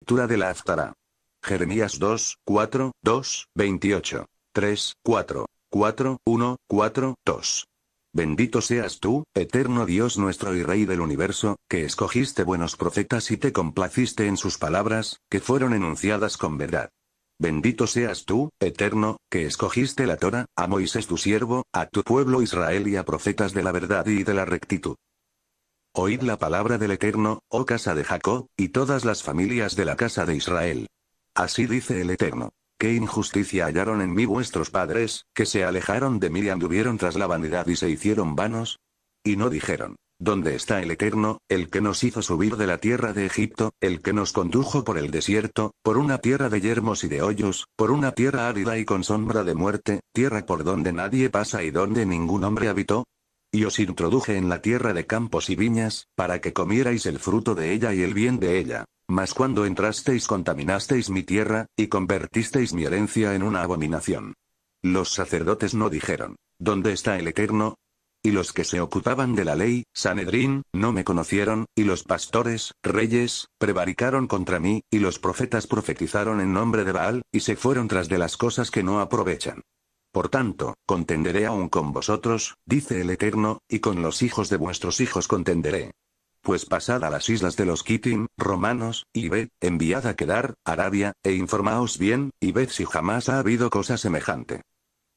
Lectura de la Haftará. Jeremías 2, 4, 2, 28. 3, 4, 4, 1, 4, 2. Bendito seas tú, eterno Dios nuestro y Rey del universo, que escogiste buenos profetas y te complaciste en sus palabras, que fueron enunciadas con verdad. Bendito seas tú, eterno, que escogiste la Torá, a Moisés tu siervo, a tu pueblo Israel y a profetas de la verdad y de la rectitud. Oíd la palabra del Eterno, oh casa de Jacob, y todas las familias de la casa de Israel. Así dice el Eterno. ¿Qué injusticia hallaron en mí vuestros padres, que se alejaron de mí y anduvieron tras la vanidad y se hicieron vanos? Y no dijeron, ¿dónde está el Eterno, el que nos hizo subir de la tierra de Egipto, el que nos condujo por el desierto, por una tierra de yermos y de hoyos, por una tierra árida y con sombra de muerte, tierra por donde nadie pasa y donde ningún hombre habitó? Y os introduje en la tierra de campos y viñas, para que comierais el fruto de ella y el bien de ella. Mas cuando entrasteis contaminasteis mi tierra, y convertisteis mi herencia en una abominación. Los sacerdotes no dijeron, ¿dónde está el Eterno? Y los que se ocupaban de la ley, Sanedrín, no me conocieron, y los pastores, reyes, prevaricaron contra mí, y los profetas profetizaron en nombre de Baal, y se fueron tras de las cosas que no aprovechan. Por tanto, contenderé aún con vosotros, dice el Eterno, y con los hijos de vuestros hijos contenderé. Pues pasad a las islas de los Kitim, romanos, y ved, enviad a Kedar, Arabia, e informaos bien, y ved si jamás ha habido cosa semejante.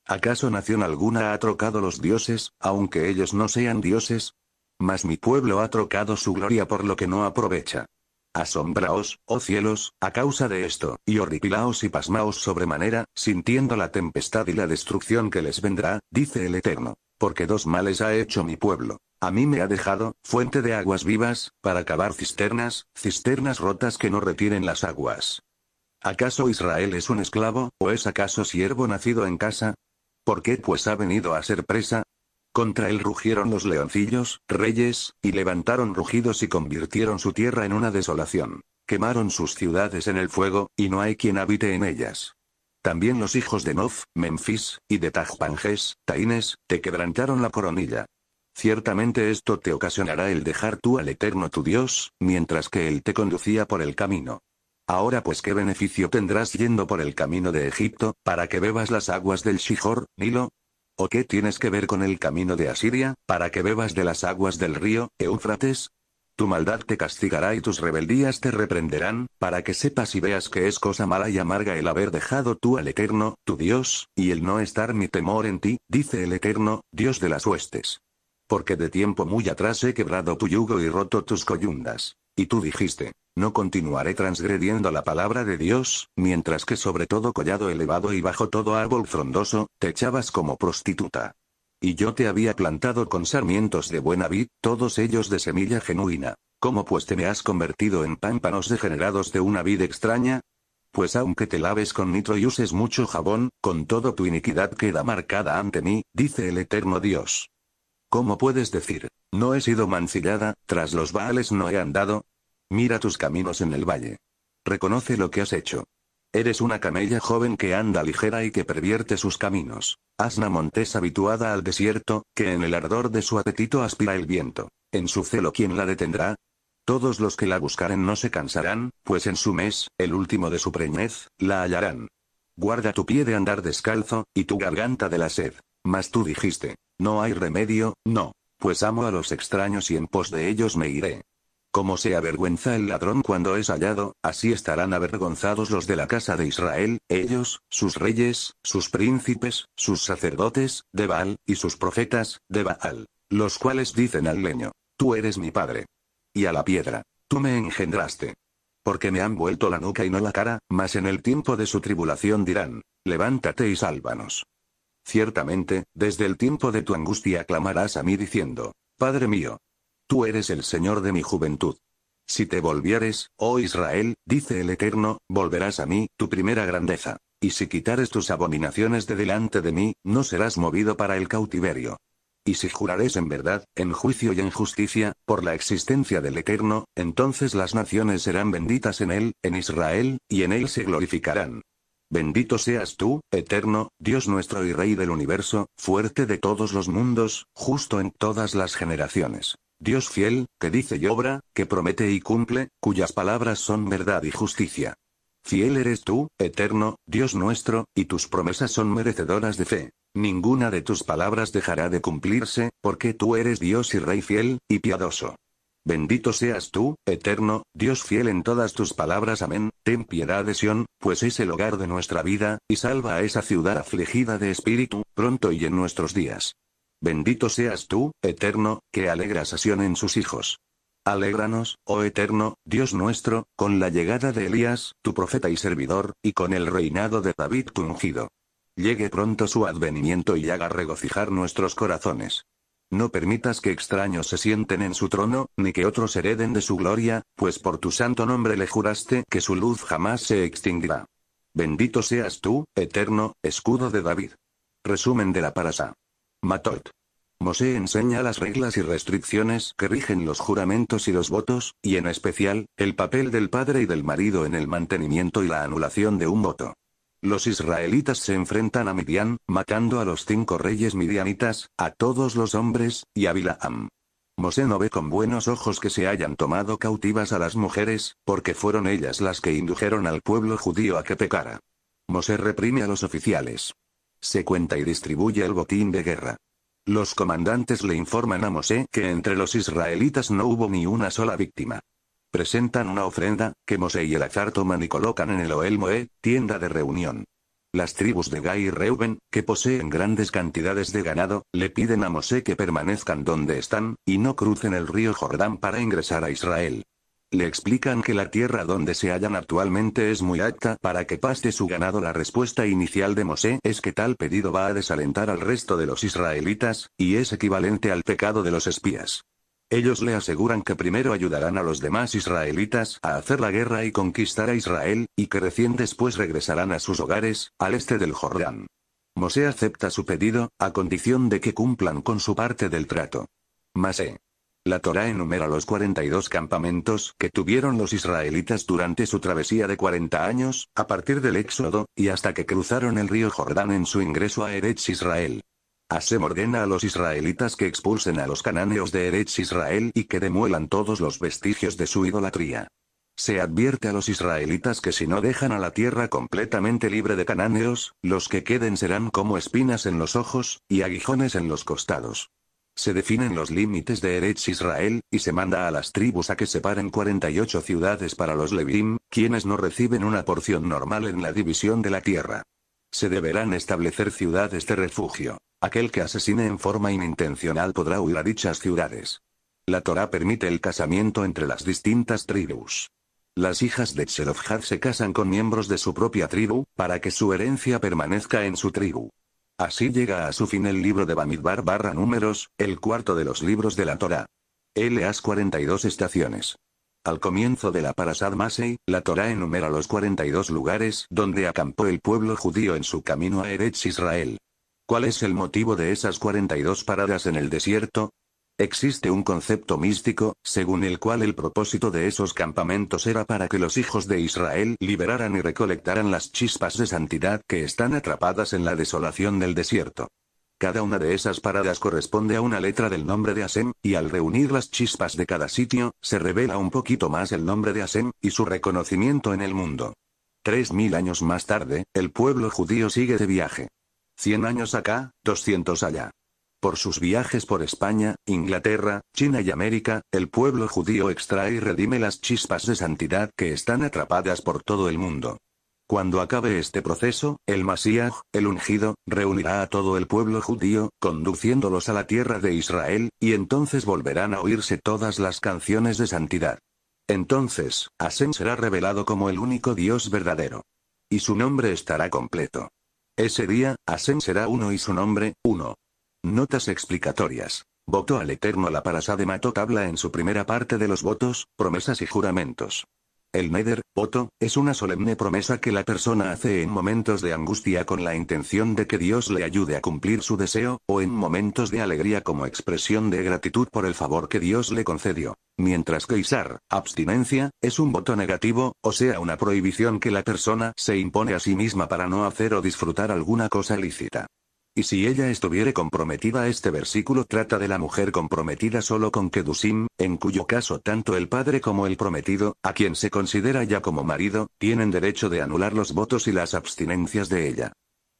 ¿Acaso nación alguna ha trocado los dioses, aunque ellos no sean dioses? Mas mi pueblo ha trocado su gloria por lo que no aprovecha. Asombraos, oh cielos, a causa de esto, y horripilaos y pasmaos sobremanera, sintiendo la tempestad y la destrucción que les vendrá, dice el Eterno. Porque dos males ha hecho mi pueblo. A mí me ha dejado, fuente de aguas vivas, para cavar cisternas, cisternas rotas que no retienen las aguas. ¿Acaso Israel es un esclavo, o es acaso siervo nacido en casa? ¿Por qué pues ha venido a ser presa? Contra él rugieron los leoncillos, reyes, y levantaron rugidos y convirtieron su tierra en una desolación. Quemaron sus ciudades en el fuego, y no hay quien habite en ellas. También los hijos de Nof, Memphis, y de Tajpanjes, Taines, te quebrantaron la coronilla. Ciertamente esto te ocasionará el dejar tú al Eterno tu Dios, mientras que él te conducía por el camino. Ahora pues qué beneficio tendrás yendo por el camino de Egipto, para que bebas las aguas del Shihor, Nilo. ¿O qué tienes que ver con el camino de Asiria, para que bebas de las aguas del río, Éufrates? Tu maldad te castigará y tus rebeldías te reprenderán, para que sepas y veas que es cosa mala y amarga el haber dejado tú al Eterno, tu Dios, y el no estar mi temor en ti, dice el Eterno, Dios de las huestes. Porque de tiempo muy atrás he quebrado tu yugo y roto tus coyundas. Y tú dijiste, no continuaré transgrediendo la palabra de Dios, mientras que sobre todo collado elevado y bajo todo árbol frondoso, te echabas como prostituta. Y yo te había plantado con sarmientos de buena vid, todos ellos de semilla genuina. ¿Cómo pues te me has convertido en pámpanos degenerados de una vid extraña? Pues aunque te laves con nitro y uses mucho jabón, con todo tu iniquidad queda marcada ante mí, dice el Eterno Dios. ¿Cómo puedes decir, no he sido mancillada, tras los Baales no he andado? Mira tus caminos en el valle. Reconoce lo que has hecho. Eres una camella joven que anda ligera y que pervierte sus caminos. Asna montés habituada al desierto, que en el ardor de su apetito aspira el viento. En su celo ¿quién la detendrá? Todos los que la buscaren no se cansarán, pues en su mes, el último de su preñez, la hallarán. Guarda tu pie de andar descalzo, y tu garganta de la sed. Mas tú dijiste, no hay remedio, no, pues amo a los extraños y en pos de ellos me iré. Como se avergüenza el ladrón cuando es hallado, así estarán avergonzados los de la casa de Israel, ellos, sus reyes, sus príncipes, sus sacerdotes, de Baal, y sus profetas, de Baal, los cuales dicen al leño, tú eres mi padre. Y a la piedra, tú me engendraste. Porque me han vuelto la nuca y no la cara, mas en el tiempo de su tribulación dirán, levántate y sálvanos. Ciertamente, desde el tiempo de tu angustia clamarás a mí diciendo, Padre mío, tú eres el Señor de mi juventud. Si te volvieres, oh Israel, dice el Eterno, volverás a mí, tu primera grandeza. Y si quitares tus abominaciones de delante de mí, no serás movido para el cautiverio. Y si jurares en verdad, en juicio y en justicia, por la existencia del Eterno, entonces las naciones serán benditas en él, en Israel, y en él se glorificarán. Bendito seas tú, Eterno, Dios nuestro y Rey del universo, fuerte de todos los mundos, justo en todas las generaciones. Dios fiel, que dice y obra, que promete y cumple, cuyas palabras son verdad y justicia. Fiel eres tú, eterno, Dios nuestro, y tus promesas son merecedoras de fe. Ninguna de tus palabras dejará de cumplirse, porque tú eres Dios y Rey fiel, y piadoso. Bendito seas tú, eterno, Dios fiel en todas tus palabras. Amén. Ten piedad de Sión, pues es el hogar de nuestra vida, y salva a esa ciudad afligida de espíritu, pronto y en nuestros días. Bendito seas tú, eterno, que alegras a Sión en sus hijos. Alégranos, oh eterno, Dios nuestro, con la llegada de Elías, tu profeta y servidor, y con el reinado de David tu ungido. Llegue pronto su advenimiento y haga regocijar nuestros corazones. No permitas que extraños se sienten en su trono, ni que otros hereden de su gloria, pues por tu santo nombre le juraste que su luz jamás se extinguirá. Bendito seas tú, eterno, escudo de David. Resumen de la parasá. Matot. Mosé enseña las reglas y restricciones que rigen los juramentos y los votos, y en especial, el papel del padre y del marido en el mantenimiento y la anulación de un voto. Los israelitas se enfrentan a Midian, matando a los 5 reyes midianitas, a todos los hombres, y a Bilaam. Mosé no ve con buenos ojos que se hayan tomado cautivas a las mujeres, porque fueron ellas las que indujeron al pueblo judío a que pecara. Mosé reprime a los oficiales. Se cuenta y distribuye el botín de guerra. Los comandantes le informan a Mosé que entre los israelitas no hubo ni una sola víctima. Presentan una ofrenda, que Mosé y Eleazar toman y colocan en el Ohel Moed, tienda de reunión. Las tribus de Gad y Reuben, que poseen grandes cantidades de ganado, le piden a Mosé que permanezcan donde están, y no crucen el río Jordán para ingresar a Israel. Le explican que la tierra donde se hallan actualmente es muy apta para que paste su ganado. La respuesta inicial de Mosé es que tal pedido va a desalentar al resto de los israelitas, y es equivalente al pecado de los espías. Ellos le aseguran que primero ayudarán a los demás israelitas a hacer la guerra y conquistar a Israel, y que recién después regresarán a sus hogares, al este del Jordán. Mosé acepta su pedido, a condición de que cumplan con su parte del trato. Masé. La Torá enumera los 42 campamentos que tuvieron los israelitas durante su travesía de 40 años, a partir del Éxodo, y hasta que cruzaron el río Jordán en su ingreso a Eretz Israel. Hasem ordena a los israelitas que expulsen a los cananeos de Eretz Israel y que demuelan todos los vestigios de su idolatría. Se advierte a los israelitas que si no dejan a la tierra completamente libre de cananeos, los que queden serán como espinas en los ojos, y aguijones en los costados. Se definen los límites de Eretz Israel, y se manda a las tribus a que separen 48 ciudades para los Leviim, quienes no reciben una porción normal en la división de la tierra. Se deberán establecer ciudades de refugio. Aquel que asesine en forma inintencional podrá huir a dichas ciudades. La Torá permite el casamiento entre las distintas tribus. Las hijas de Tselofhad se casan con miembros de su propia tribu, para que su herencia permanezca en su tribu. Así llega a su fin el libro de Bamidbar / Números, el cuarto de los libros de la Torá. Las 42 estaciones. Al comienzo de la Parashat Masei, la Torá enumera los 42 lugares donde acampó el pueblo judío en su camino a Eretz Israel. ¿Cuál es el motivo de esas 42 paradas en el desierto? Existe un concepto místico, según el cual el propósito de esos campamentos era para que los hijos de Israel liberaran y recolectaran las chispas de santidad que están atrapadas en la desolación del desierto. Cada una de esas paradas corresponde a una letra del nombre de Hasem, y al reunir las chispas de cada sitio, se revela un poquito más el nombre de Hasem, y su reconocimiento en el mundo. 3000 años más tarde, el pueblo judío sigue de viaje. 100 años acá, 200 allá. Por sus viajes por España, Inglaterra, China y América, el pueblo judío extrae y redime las chispas de santidad que están atrapadas por todo el mundo. Cuando acabe este proceso, el Masíaj, el ungido, reunirá a todo el pueblo judío, conduciéndolos a la tierra de Israel, y entonces volverán a oírse todas las canciones de santidad. Entonces, Hasem será revelado como el único Dios verdadero. Y su nombre estará completo. Ese día, Hasem será uno y su nombre, uno. Notas explicatorias. Voto al Eterno. La Parasá de Matot habla en su primera parte de los votos, promesas y juramentos. El neder, voto, es una solemne promesa que la persona hace en momentos de angustia con la intención de que Dios le ayude a cumplir su deseo, o en momentos de alegría como expresión de gratitud por el favor que Dios le concedió. Mientras que Isar, abstinencia, es un voto negativo, o sea una prohibición que la persona se impone a sí misma para no hacer o disfrutar alguna cosa lícita. Y si ella estuviere comprometida, este versículo trata de la mujer comprometida solo con Kedushim, en cuyo caso tanto el padre como el prometido, a quien se considera ya como marido, tienen derecho de anular los votos y las abstinencias de ella.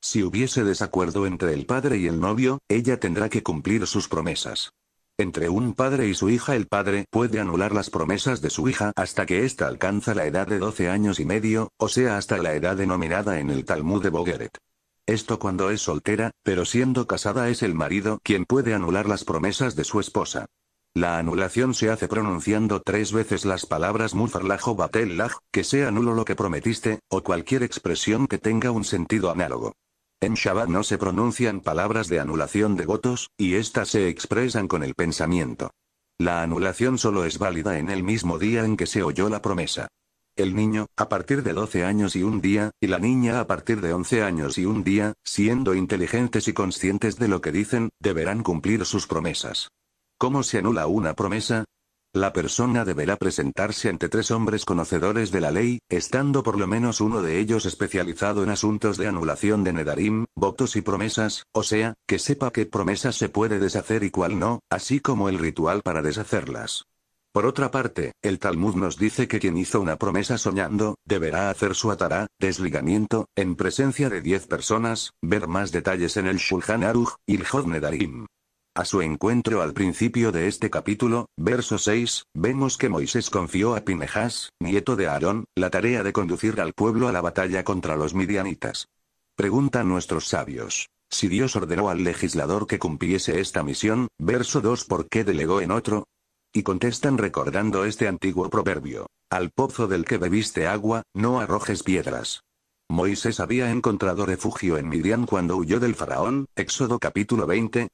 Si hubiese desacuerdo entre el padre y el novio, ella tendrá que cumplir sus promesas. Entre un padre y su hija, el padre puede anular las promesas de su hija hasta que ésta alcanza la edad de 12 años y medio, o sea hasta la edad denominada en el Talmud de Bogeret. Esto cuando es soltera, pero siendo casada es el marido quien puede anular las promesas de su esposa. La anulación se hace pronunciando 3 veces las palabras Mufarlaj o Batellaj, que sea nulo lo que prometiste, o cualquier expresión que tenga un sentido análogo. En Shabbat no se pronuncian palabras de anulación de votos, y éstas se expresan con el pensamiento. La anulación solo es válida en el mismo día en que se oyó la promesa. El niño, a partir de 12 años y un día, y la niña a partir de 11 años y un día, siendo inteligentes y conscientes de lo que dicen, deberán cumplir sus promesas. ¿Cómo se anula una promesa? La persona deberá presentarse ante 3 hombres conocedores de la ley, estando por lo menos uno de ellos especializado en asuntos de anulación de nedarim, votos y promesas, o sea, que sepa qué promesas se puede deshacer y cuál no, así como el ritual para deshacerlas. Por otra parte, el Talmud nos dice que quien hizo una promesa soñando, deberá hacer su atará, desligamiento, en presencia de 10 personas, ver más detalles en el Shulchan Aruch, Ilhot Nedarim. A su encuentro al principio de este capítulo, verso 6, vemos que Moisés confió a Pinehas, nieto de Aarón, la tarea de conducir al pueblo a la batalla contra los midianitas. Preguntan nuestros sabios, si Dios ordenó al legislador que cumpliese esta misión, verso 2, ¿por qué delegó en otro? Y contestan recordando este antiguo proverbio, al pozo del que bebiste agua, no arrojes piedras. Moisés había encontrado refugio en Midian cuando huyó del faraón, Éxodo capítulo 20,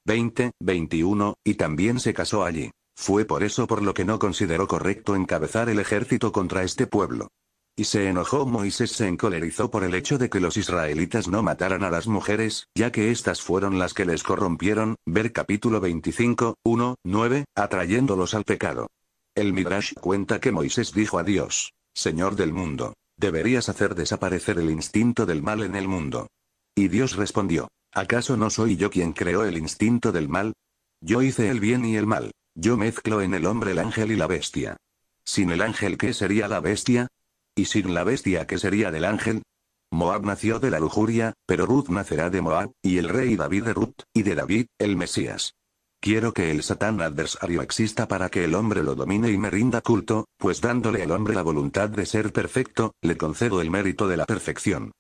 21, y también se casó allí. Fue por eso por lo que no consideró correcto encabezar el ejército contra este pueblo. Y se enojó Moisés, se encolerizó por el hecho de que los israelitas no mataran a las mujeres, ya que éstas fueron las que les corrompieron, ver capítulo 25, 9, atrayéndolos al pecado. El Midrash cuenta que Moisés dijo a Dios, Señor del mundo, deberías hacer desaparecer el instinto del mal en el mundo. Y Dios respondió, ¿acaso no soy yo quien creó el instinto del mal? Yo hice el bien y el mal, yo mezclo en el hombre el ángel y la bestia. Sin el ángel, ¿qué sería la bestia? ¿Y sin la bestia, qué sería del ángel? Moab nació de la lujuria, pero Ruth nacerá de Moab, y el rey David de Ruth, y de David, el Mesías. Quiero que el Satán adversario exista para que el hombre lo domine y me rinda culto, pues dándole al hombre la voluntad de ser perfecto, le concedo el mérito de la perfección.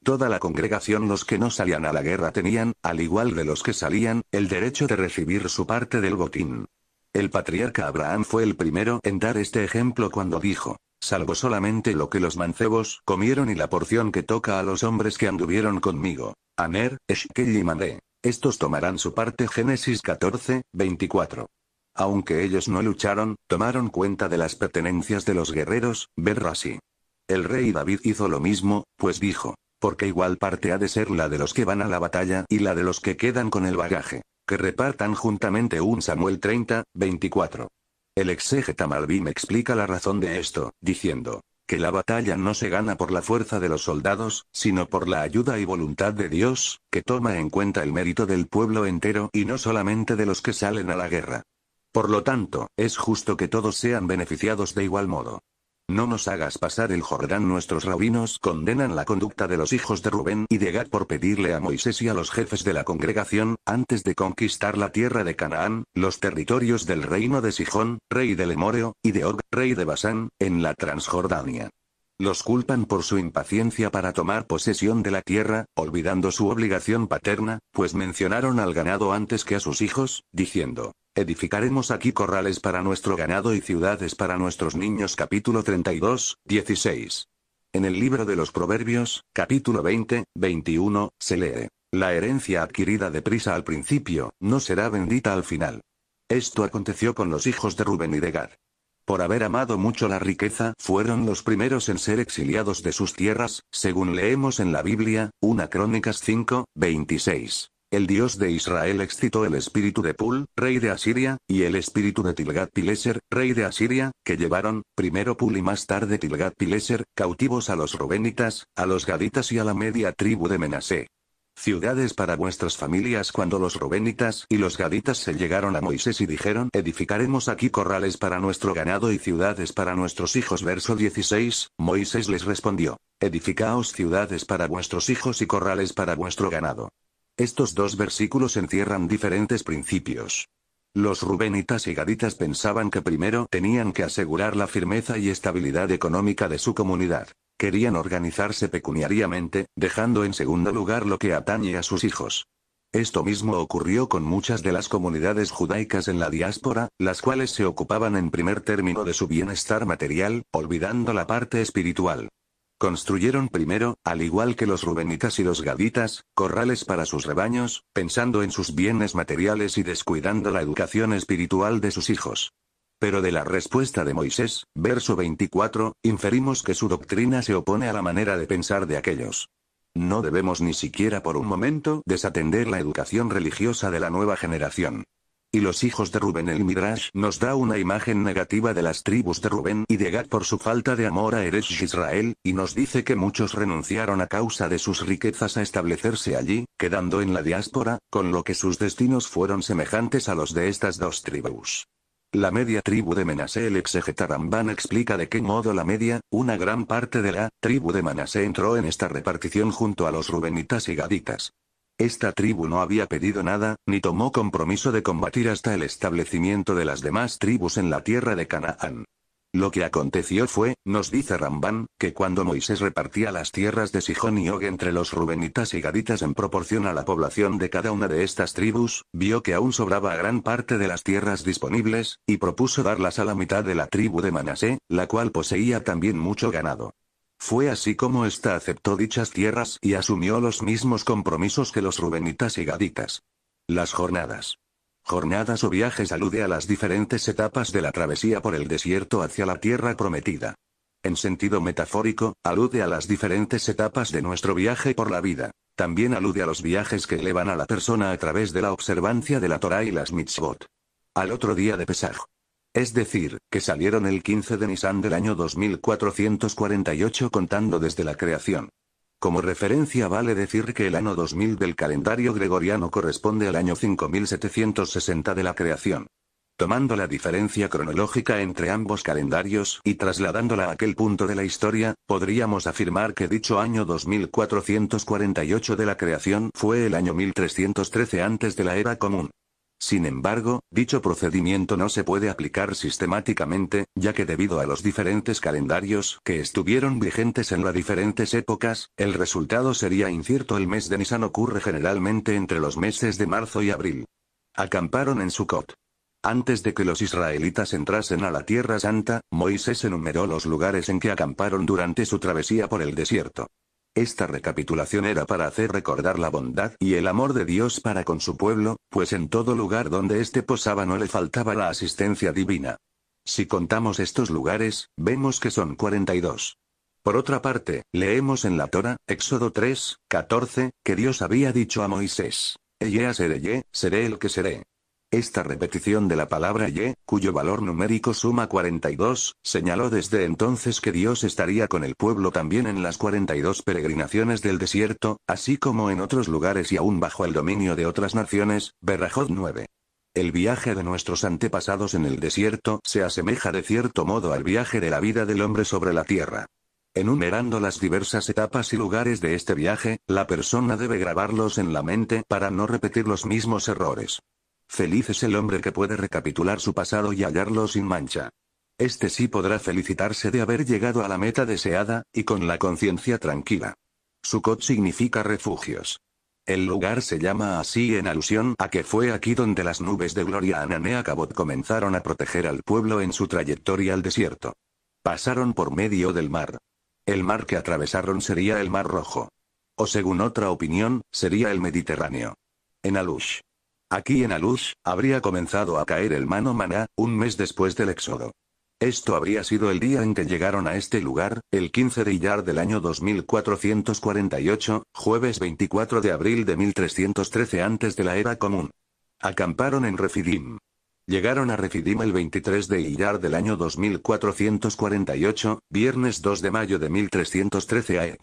Toda la congregación, los que no salían a la guerra, tenían, al igual de los que salían, el derecho de recibir su parte del botín. El patriarca Abraham fue el primero en dar este ejemplo cuando dijo, salvo solamente lo que los mancebos comieron y la porción que toca a los hombres que anduvieron conmigo, Aner, Eshkel y Mamre. Estos tomarán su parte. Génesis 14, 24. Aunque ellos no lucharon, tomaron cuenta de las pertenencias de los guerreros, ver Rasi. El rey David hizo lo mismo, pues dijo, porque igual parte ha de ser la de los que van a la batalla y la de los que quedan con el bagaje, que repartan juntamente. 1 Samuel 30, 24. El exégeta Malbim explica la razón de esto, diciendo, que la batalla no se gana por la fuerza de los soldados, sino por la ayuda y voluntad de Dios, que toma en cuenta el mérito del pueblo entero y no solamente de los que salen a la guerra. Por lo tanto, es justo que todos sean beneficiados de igual modo. No nos hagas pasar el Jordán. Nuestros rabinos condenan la conducta de los hijos de Rubén y de Gad por pedirle a Moisés y a los jefes de la congregación, antes de conquistar la tierra de Canaán, los territorios del reino de Sihón, rey del Emoreo, y de Og, rey de Basán, en la Transjordania. Los culpan por su impaciencia para tomar posesión de la tierra, olvidando su obligación paterna, pues mencionaron al ganado antes que a sus hijos, diciendo, edificaremos aquí corrales para nuestro ganado y ciudades para nuestros niños. Capítulo 32, 16. En el libro de los Proverbios, capítulo 20, 21, se lee, la herencia adquirida deprisa al principio, no será bendita al final. Esto aconteció con los hijos de Rubén y de Gad. Por haber amado mucho la riqueza, fueron los primeros en ser exiliados de sus tierras, según leemos en la Biblia, 1 Crónicas 5, 26. El Dios de Israel excitó el espíritu de Pul, rey de Asiria, y el espíritu de Tilgat-Pileser, rey de Asiria, que llevaron, primero Pul y más tarde Tilgat-Pileser, cautivos a los rubenitas, a los gaditas y a la media tribu de Menasé. ciudades para vuestras familias. Cuando los rubenitas y los gaditas se llegaron a Moisés y dijeron: edificaremos aquí corrales para nuestro ganado y ciudades para nuestros hijos. Verso 16, Moisés les respondió: edificaos ciudades para vuestros hijos y corrales para vuestro ganado. Estos dos versículos encierran diferentes principios. Los rubenitas y gaditas pensaban que primero tenían que asegurar la firmeza y estabilidad económica de su comunidad. Querían organizarse pecuniariamente, dejando en segundo lugar lo que atañe a sus hijos. Esto mismo ocurrió con muchas de las comunidades judaicas en la diáspora, las cuales se ocupaban en primer término de su bienestar material, olvidando la parte espiritual. Construyeron primero, al igual que los rubenitas y los gaditas, corrales para sus rebaños, pensando en sus bienes materiales y descuidando la educación espiritual de sus hijos. Pero de la respuesta de Moisés, verso 24, inferimos que su doctrina se opone a la manera de pensar de aquellos. No debemos ni siquiera por un momento desatender la educación religiosa de la nueva generación. Y los hijos de Rubén. El Midrash nos da una imagen negativa de las tribus de Rubén y de Gad por su falta de amor a Eretz Israel, y nos dice que muchos renunciaron a causa de sus riquezas a establecerse allí, quedando en la diáspora, con lo que sus destinos fueron semejantes a los de estas dos tribus. La media tribu de Menasé. El exégeta Rambán explica de qué modo la media, una gran parte de la tribu de Manasé entró en esta repartición junto a los rubenitas y gaditas. Esta tribu no había pedido nada, ni tomó compromiso de combatir hasta el establecimiento de las demás tribus en la tierra de Canaán. Lo que aconteció fue, nos dice Rambán, que cuando Moisés repartía las tierras de Sijón y Og entre los rubenitas y gaditas en proporción a la población de cada una de estas tribus, vio que aún sobraba gran parte de las tierras disponibles, y propuso darlas a la mitad de la tribu de Manasé, la cual poseía también mucho ganado. Fue así como ésta aceptó dichas tierras y asumió los mismos compromisos que los rubenitas y gaditas. Las jornadas. Jornadas o viajes alude a las diferentes etapas de la travesía por el desierto hacia la tierra prometida. En sentido metafórico, alude a las diferentes etapas de nuestro viaje por la vida. También alude a los viajes que elevan a la persona a través de la observancia de la Torá y las mitzvot. Al otro día de Pesaj. Es decir, que salieron el 15 de Nisán del año 2448 contando desde la creación. Como referencia vale decir que el año 2000 del calendario gregoriano corresponde al año 5760 de la creación. Tomando la diferencia cronológica entre ambos calendarios y trasladándola a aquel punto de la historia, podríamos afirmar que dicho año 2448 de la creación fue el año 1313 antes de la era común. Sin embargo, dicho procedimiento no se puede aplicar sistemáticamente, ya que debido a los diferentes calendarios que estuvieron vigentes en las diferentes épocas, el resultado sería incierto. El mes de Nisán ocurre generalmente entre los meses de marzo y abril. Acamparon en Sucot. Antes de que los israelitas entrasen a la Tierra Santa, Moisés enumeró los lugares en que acamparon durante su travesía por el desierto. Esta recapitulación era para hacer recordar la bondad y el amor de Dios para con su pueblo, pues en todo lugar donde éste posaba no le faltaba la asistencia divina. Si contamos estos lugares, vemos que son 42. Por otra parte, leemos en la Torá, Éxodo 3, 14, que Dios había dicho a Moisés: Eye seré el que seré. Esta repetición de la palabra Ye, cuyo valor numérico suma 42, señaló desde entonces que Dios estaría con el pueblo también en las 42 peregrinaciones del desierto, así como en otros lugares y aún bajo el dominio de otras naciones. Berajot 9. El viaje de nuestros antepasados en el desierto se asemeja de cierto modo al viaje de la vida del hombre sobre la tierra. Enumerando las diversas etapas y lugares de este viaje, la persona debe grabarlos en la mente para no repetir los mismos errores. Feliz es el hombre que puede recapitular su pasado y hallarlo sin mancha. Este sí podrá felicitarse de haber llegado a la meta deseada, y con la conciencia tranquila. Sucot significa refugios. El lugar se llama así en alusión a que fue aquí donde las nubes de gloria Anané-Acabot comenzaron a proteger al pueblo en su trayectoria al desierto. Pasaron por medio del mar. El mar que atravesaron sería el Mar Rojo. O según otra opinión, sería el Mediterráneo. En Alush. Aquí en Alush, habría comenzado a caer el maná, un mes después del éxodo. Esto habría sido el día en que llegaron a este lugar, el 15 de Iyar del año 2448, jueves 24 de abril de 1313 antes de la era común. Acamparon en Refidim. Llegaron a Refidim el 23 de Iyar del año 2448, viernes 2 de mayo de 1313 AE.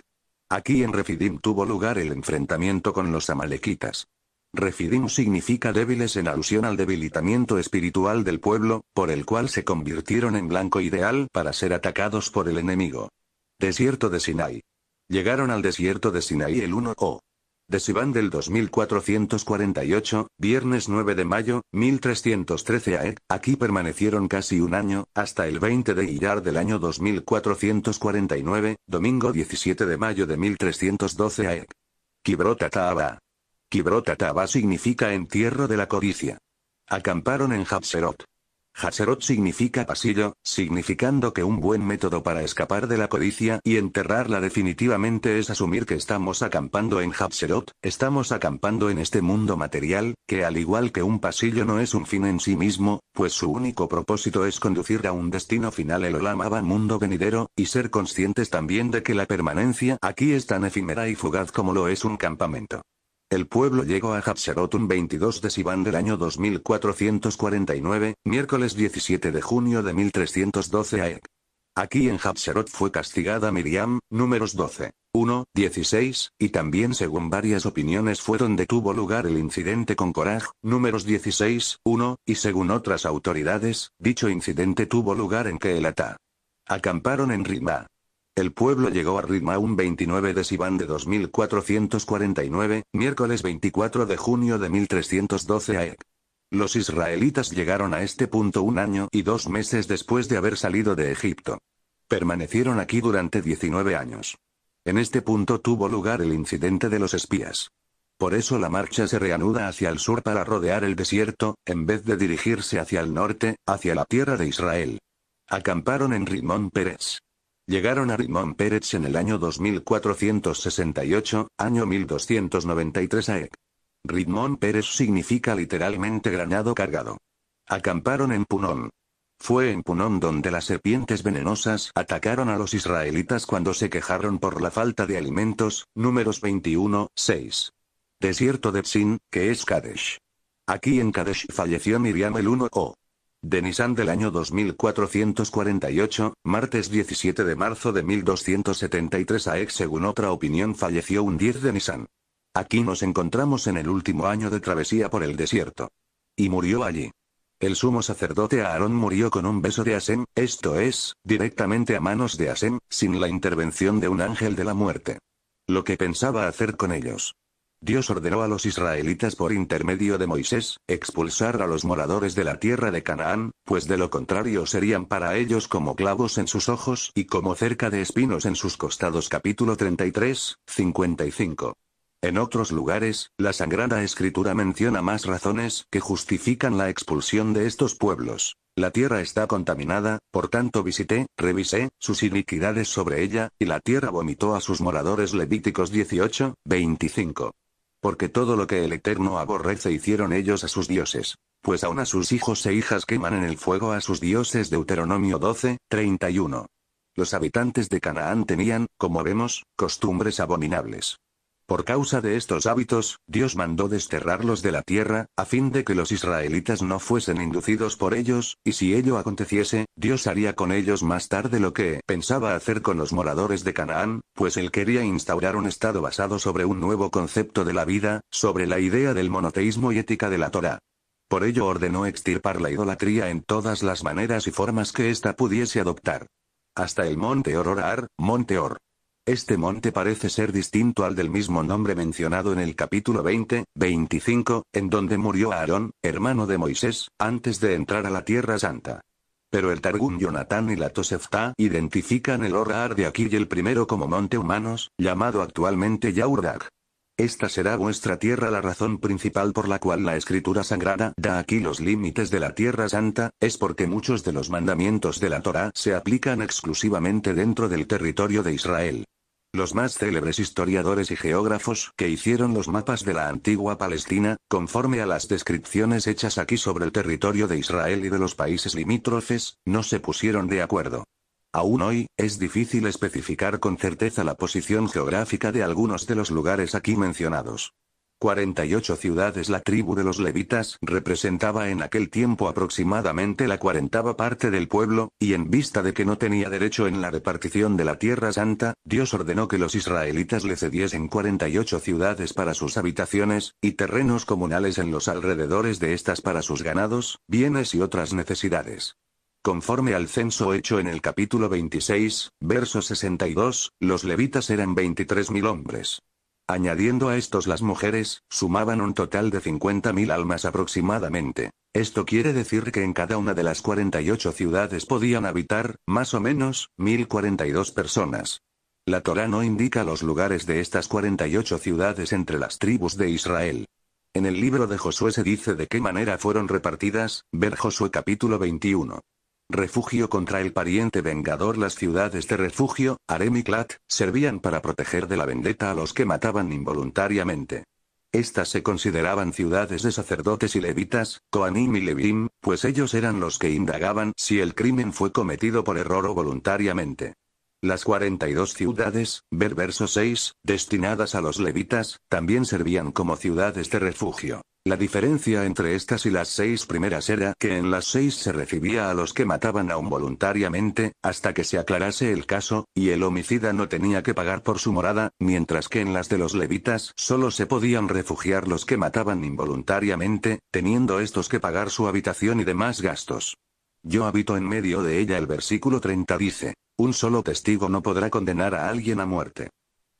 Aquí en Refidim tuvo lugar el enfrentamiento con los amalequitas. Refidim significa débiles en alusión al debilitamiento espiritual del pueblo, por el cual se convirtieron en blanco ideal para ser atacados por el enemigo. Desierto de Sinai. Llegaron al desierto de Sinaí el 1 de Sivan del 2448, viernes 9 de mayo, 1313 AE, aquí permanecieron casi un año, hasta el 20 de Iyar del año 2449, domingo 17 de mayo de 1312 AE. Kibrot Ataaba. Kibrot Ataaba significa entierro de la codicia. Acamparon en Hatserot. Hatserot significa pasillo, significando que un buen método para escapar de la codicia y enterrarla definitivamente es asumir que estamos acampando en Hatserot, estamos acampando en este mundo material, que al igual que un pasillo no es un fin en sí mismo, pues su único propósito es conducir a un destino final, el Olam Haba, mundo venidero, y ser conscientes también de que la permanencia aquí es tan efímera y fugaz como lo es un campamento. El pueblo llegó a Hatserot un 22 de Sivan del año 2449, miércoles 17 de junio de 1312 AE. Aquí en Hatserot fue castigada Miriam, números 12, 1, 16, y también según varias opiniones fue donde tuvo lugar el incidente con Koraj, números 16, 1, y según otras autoridades, dicho incidente tuvo lugar en Keelatá. Acamparon en Rimá. El pueblo llegó a Rimá un 29 de Sivan de 2449, miércoles 24 de junio de 1312 AE. Los israelitas llegaron a este punto un año y 2 meses después de haber salido de Egipto. Permanecieron aquí durante 19 años. En este punto tuvo lugar el incidente de los espías. Por eso la marcha se reanuda hacia el sur para rodear el desierto, en vez de dirigirse hacia el norte, hacia la tierra de Israel. Acamparon en Rimón Pérez. Llegaron a Rimón Pérez en el año 2468, año 1293 AE. Rimón Pérez significa literalmente granado cargado. Acamparon en Punón. Fue en Punón donde las serpientes venenosas atacaron a los israelitas cuando se quejaron por la falta de alimentos, números 21, 6. Desierto de Psin, que es Kadesh. Aquí en Kadesh falleció Miriam el 1 de Nisan del año 2448, martes 17 de marzo de 1273 AE. Según otra opinión falleció un 10 de Nisan. Aquí nos encontramos en el último año de travesía por el desierto. Y murió allí. El sumo sacerdote Aarón murió con un beso de Hasem, esto es, directamente a manos de Hasem, sin la intervención de un ángel de la muerte. Lo que pensaba hacer con ellos. Dios ordenó a los israelitas por intermedio de Moisés, expulsar a los moradores de la tierra de Canaán, pues de lo contrario serían para ellos como clavos en sus ojos y como cerca de espinos en sus costados. Capítulo 33, 55. En otros lugares, la Sagrada Escritura menciona más razones que justifican la expulsión de estos pueblos. La tierra está contaminada, por tanto revisé sus iniquidades sobre ella, y la tierra vomitó a sus moradores. Levíticos 18, 25. Porque todo lo que el Eterno aborrece hicieron ellos a sus dioses. Pues aun a sus hijos e hijas queman en el fuego a sus dioses. Deuteronomio 12, 31. Los habitantes de Canaán tenían, como vemos, costumbres abominables. Por causa de estos hábitos, Dios mandó desterrarlos de la tierra, a fin de que los israelitas no fuesen inducidos por ellos, y si ello aconteciese, Dios haría con ellos más tarde lo que pensaba hacer con los moradores de Canaán, pues él quería instaurar un estado basado sobre un nuevo concepto de la vida, sobre la idea del monoteísmo y ética de la Torá. Por ello ordenó extirpar la idolatría en todas las maneras y formas que ésta pudiese adoptar. Hasta el monte Or, monte Or. Este monte parece ser distinto al del mismo nombre mencionado en el capítulo 20, 25, en donde murió Aarón, hermano de Moisés, antes de entrar a la Tierra Santa. Pero el Targum Jonatán y la Tosefta identifican el Or de aquí y el primero como monte Humanos, llamado actualmente Yaurdag. Esta será vuestra tierra. La razón principal por la cual la Escritura Sagrada da aquí los límites de la Tierra Santa, es porque muchos de los mandamientos de la Torá se aplican exclusivamente dentro del territorio de Israel. Los más célebres historiadores y geógrafos que hicieron los mapas de la antigua Palestina, conforme a las descripciones hechas aquí sobre el territorio de Israel y de los países limítrofes, no se pusieron de acuerdo. Aún hoy, es difícil especificar con certeza la posición geográfica de algunos de los lugares aquí mencionados. 48 ciudades. La tribu de los levitas representaba en aquel tiempo aproximadamente la cuarentava parte del pueblo, y en vista de que no tenía derecho en la repartición de la Tierra Santa, Dios ordenó que los israelitas le cediesen 48 ciudades para sus habitaciones, y terrenos comunales en los alrededores de estas para sus ganados, bienes y otras necesidades. Conforme al censo hecho en el capítulo 26, verso 62, los levitas eran 23.000 hombres. Añadiendo a estos las mujeres, sumaban un total de 50.000 almas aproximadamente. Esto quiere decir que en cada una de las 48 ciudades podían habitar, más o menos, 1.042 personas. La Torá no indica los lugares de estas 48 ciudades entre las tribus de Israel. En el libro de Josué se dice de qué manera fueron repartidas, ver Josué capítulo 21. Refugio contra el pariente vengador. Las ciudades de refugio, Harem y Clat, servían para proteger de la vendetta a los que mataban involuntariamente. Estas se consideraban ciudades de sacerdotes y levitas, Coanim y Levim, pues ellos eran los que indagaban si el crimen fue cometido por error o voluntariamente. Las 42 ciudades, ver verso 6, destinadas a los levitas, también servían como ciudades de refugio. La diferencia entre estas y las 6 primeras era que en las 6 se recibía a los que mataban aún voluntariamente, hasta que se aclarase el caso, y el homicida no tenía que pagar por su morada, mientras que en las de los levitas solo se podían refugiar los que mataban involuntariamente, teniendo estos que pagar su habitación y demás gastos. Yo habito en medio de ella. El versículo 30 dice, un solo testigo no podrá condenar a alguien a muerte.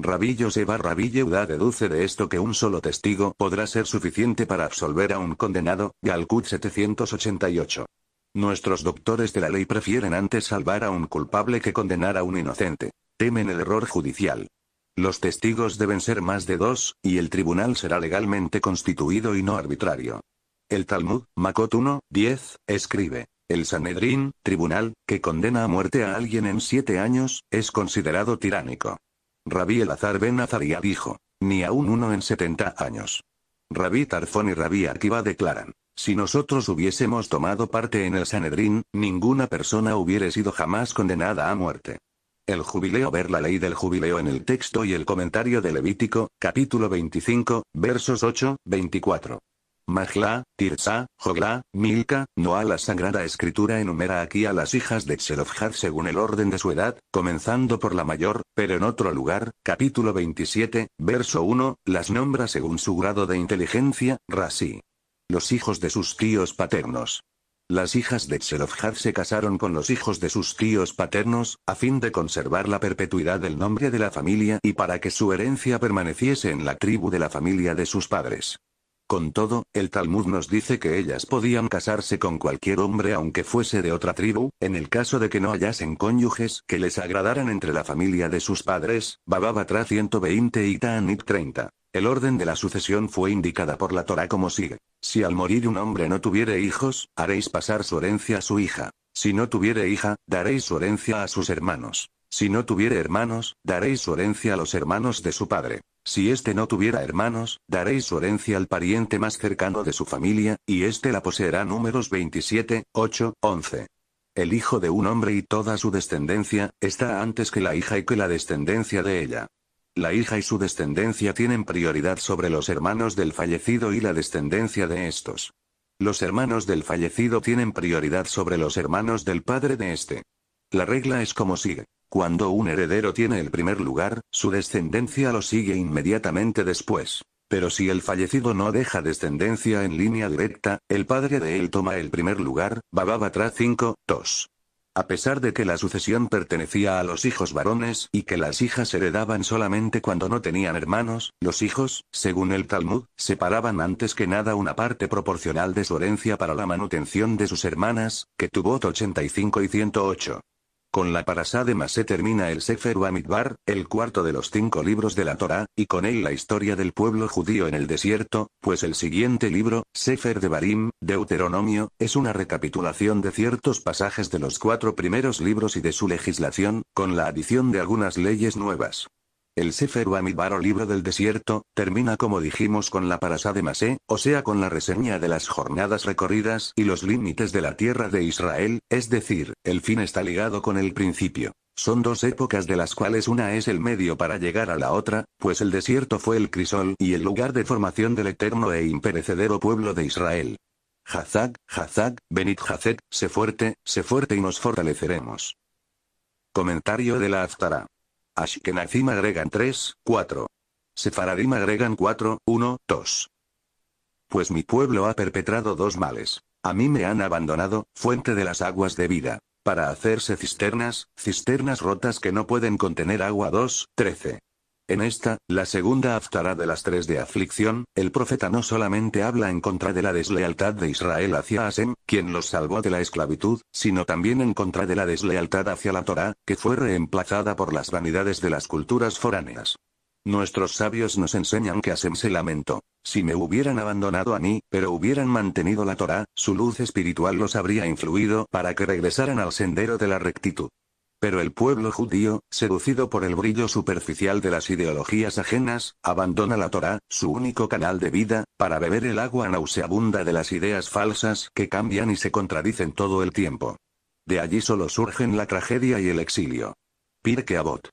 Rabí Yosef bar Rabí Yehuda deduce de esto que un solo testigo podrá ser suficiente para absolver a un condenado, Yalkut 788. Nuestros doctores de la ley prefieren antes salvar a un culpable que condenar a un inocente. Temen el error judicial. Los testigos deben ser más de 2, y el tribunal será legalmente constituido y no arbitrario. El Talmud, Makot 1, 10, escribe. El Sanedrín, tribunal, que condena a muerte a alguien en 7 años, es considerado tiránico. Rabí Elazar ben Azaría dijo, ni aún uno en 70 años. Rabí Tarfón y Rabí Akiva declaran, si nosotros hubiésemos tomado parte en el Sanedrín, ninguna persona hubiera sido jamás condenada a muerte. El jubileo. Ver la ley del jubileo en el texto y el comentario de Levítico, capítulo 25, versos 8, 24. Mahla, Tirsa, Jogla, Milca, Noa. La Sagrada Escritura enumera aquí a las hijas de Tselofhad según el orden de su edad, comenzando por la mayor, pero en otro lugar, capítulo 27, verso 1, las nombra según su grado de inteligencia, Rasi. Los hijos de sus tíos paternos. Las hijas de Tselofhad se casaron con los hijos de sus tíos paternos, a fin de conservar la perpetuidad del nombre de la familia y para que su herencia permaneciese en la tribu de la familia de sus padres. Con todo, el Talmud nos dice que ellas podían casarse con cualquier hombre aunque fuese de otra tribu, en el caso de que no hallasen cónyuges que les agradaran entre la familia de sus padres, Baba Batra 120 y Ta'anit 30. El orden de la sucesión fue indicada por la Torá como sigue. Si al morir un hombre no tuviere hijos, haréis pasar su herencia a su hija. Si no tuviere hija, daréis su herencia a sus hermanos. Si no tuviere hermanos, daréis su herencia a los hermanos de su padre. Si éste no tuviera hermanos, daréis su herencia al pariente más cercano de su familia, y éste la poseerá. Números 27, 8, 11. El hijo de un hombre y toda su descendencia, está antes que la hija y que la descendencia de ella. La hija y su descendencia tienen prioridad sobre los hermanos del fallecido y la descendencia de estos. Los hermanos del fallecido tienen prioridad sobre los hermanos del padre de este. La regla es como sigue. Cuando un heredero tiene el primer lugar, su descendencia lo sigue inmediatamente después. Pero si el fallecido no deja descendencia en línea directa, el padre de él toma el primer lugar. Baba Batra 5, 2. A pesar de que la sucesión pertenecía a los hijos varones y que las hijas heredaban solamente cuando no tenían hermanos, los hijos, según el Talmud, separaban antes que nada una parte proporcional de su herencia para la manutención de sus hermanas, Ketubot 85 y 108. Con la parasá de Masé termina el Sefer Bamidbar, el cuarto de los 5 libros de la Torá, y con él la historia del pueblo judío en el desierto, pues el siguiente libro, Sefer Devarim, Deuteronomio, es una recapitulación de ciertos pasajes de los 4 primeros libros y de su legislación, con la adición de algunas leyes nuevas. El Sefer Bamidbar o libro del desierto, termina como dijimos con la parasá de Masé, o sea con la reseña de las jornadas recorridas y los límites de la tierra de Israel, es decir, el fin está ligado con el principio. Son dos épocas de las cuales una es el medio para llegar a la otra, pues el desierto fue el crisol y el lugar de formación del eterno e imperecedero pueblo de Israel. Hazak, Hazak, venid Hazek, sé fuerte y nos fortaleceremos. Comentario de la Haftará. Ashkenazim agregan 3, 4. Sefaradim agregan 4, 1, 2. Pues mi pueblo ha perpetrado dos males. A mí me han abandonado, fuente de las aguas de vida, para hacerse cisternas rotas que no pueden contener agua. 2, 13. En esta, la segunda haftará de las 3 de aflicción, el profeta no solamente habla en contra de la deslealtad de Israel hacia Hasem, quien los salvó de la esclavitud, sino también en contra de la deslealtad hacia la Torá, que fue reemplazada por las vanidades de las culturas foráneas. Nuestros sabios nos enseñan que Hasem se lamentó. Si me hubieran abandonado a mí, pero hubieran mantenido la Torá, su luz espiritual los habría influido para que regresaran al sendero de la rectitud. Pero el pueblo judío, seducido por el brillo superficial de las ideologías ajenas, abandona la Torá, su único canal de vida, para beber el agua nauseabunda de las ideas falsas que cambian y se contradicen todo el tiempo. De allí solo surgen la tragedia y el exilio. Pirkei Avot.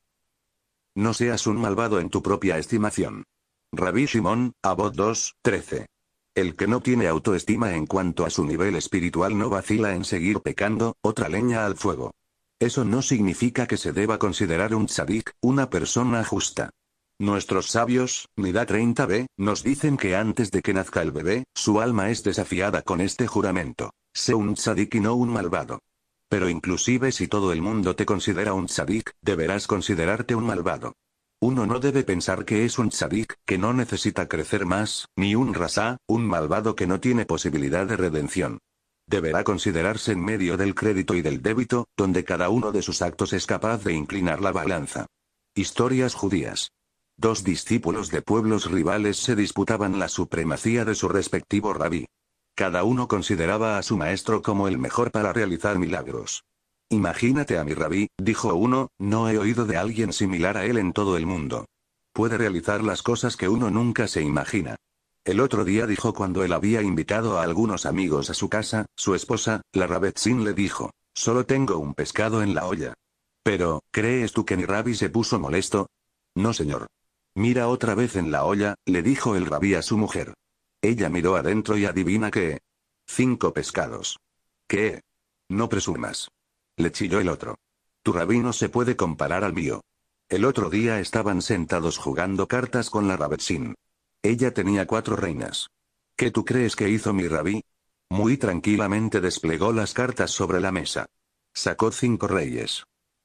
No seas un malvado en tu propia estimación. Rabí Shimon, Avot 2, 13. El que no tiene autoestima en cuanto a su nivel espiritual no vacila en seguir pecando, otra leña al fuego. Eso no significa que se deba considerar un tzadik, una persona justa. Nuestros sabios, Midá 30b, nos dicen que antes de que nazca el bebé, su alma es desafiada con este juramento: sé un tzadik y no un malvado. Pero inclusive si todo el mundo te considera un tzadik, deberás considerarte un malvado. Uno no debe pensar que es un tzadik, que no necesita crecer más, ni un rasá, un malvado que no tiene posibilidad de redención. Deberá considerarse en medio del crédito y del débito, donde cada uno de sus actos es capaz de inclinar la balanza. Historias judías. Dos discípulos de pueblos rivales se disputaban la supremacía de su respectivo rabí. Cada uno consideraba a su maestro como el mejor para realizar milagros. Imagínate a mi rabí, dijo uno, no he oído de alguien similar a él en todo el mundo. Puede realizar las cosas que uno nunca se imagina. El otro día dijo cuando él había invitado a algunos amigos a su casa, su esposa, la Rabetzin le dijo: solo tengo un pescado en la olla. Pero, ¿crees tú que mi rabí se puso molesto? No señor. Mira otra vez en la olla, le dijo el rabí a su mujer. Ella miró adentro y adivina qué. 5 pescados. ¿Qué? No presumas. Le chilló el otro. Tu rabí no se puede comparar al mío. El otro día estaban sentados jugando cartas con la Rabetzin. Ella tenía 4 reinas. ¿Qué tú crees que hizo mi rabí? Muy tranquilamente desplegó las cartas sobre la mesa. Sacó 5 reyes.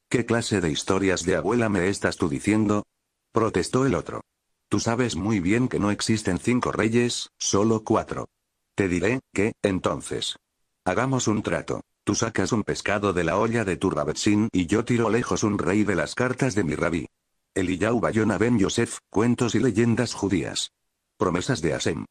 ¿Qué clase de historias de abuela me estás tú diciendo? Protestó el otro. Tú sabes muy bien que no existen 5 reyes, solo 4. Te diré, que, entonces. Hagamos un trato. Tú sacas un pescado de la olla de tu Rabetzin y yo tiro lejos un rey de las cartas de mi rabí. Eliyahu Bayona ben Yosef, Cuentos y leyendas judías. Promesas de Hasem.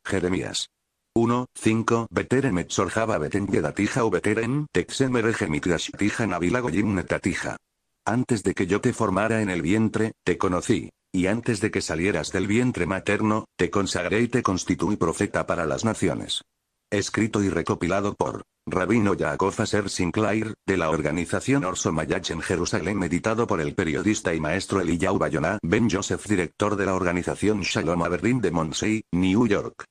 Jeremías. 1, 5. Beterem etzorjaba beten yedatija u beterem texem erejemitrashtija navilagoyim netatija. Antes de que yo te formara en el vientre, te conocí. Y antes de que salieras del vientre materno, te consagré y te constituí profeta para las naciones. Escrito y recopilado por Rabino Yaakov Asher Sinclair, de la organización Orso Mayach en Jerusalén, editado por el periodista y maestro Eliyahu Bayona ben Yosef, director de la organización Shalom Haverim de Monsey, New York.